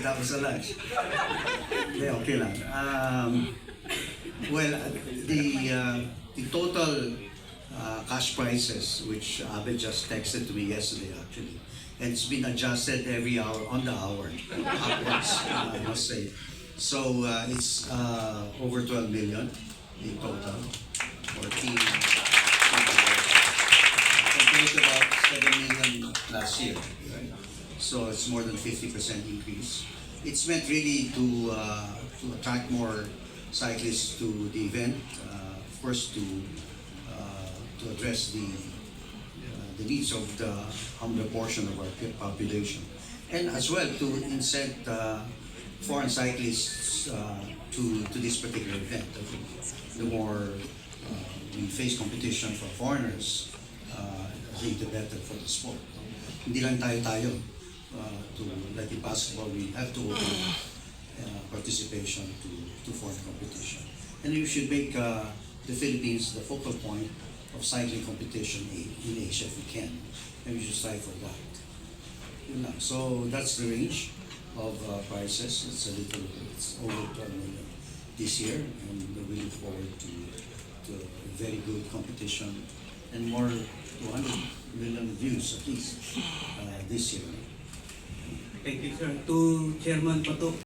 tapos sa lunch. Hindi, okay lang. Well, the total cash prices, which Abe just texted to me yesterday actually, and it's been adjusted every hour, on the hour, upwards, I must say. So it's over 12 million in total for team. Compared to about 7 million last year. Right? So it's more than 50% increase. It's meant really to attract more cyclists to the event. Of course, to address the needs of the humbler portion of our population, and as well to incent foreign cyclists to this particular event. I think the more we face competition for foreigners, I think the better for the sport. Hindi lang tayo to, like in basketball, we have to open participation to foreign competition. And you should make the Philippines the focal point of cycling competition in Asia if we can. And we should strive for that. Yun lang. So that's the range of prices. It's over 12 million this year, and we look forward to a very good competition and more 200 million views at least this year. Thank you, sir. To Chairman Pato.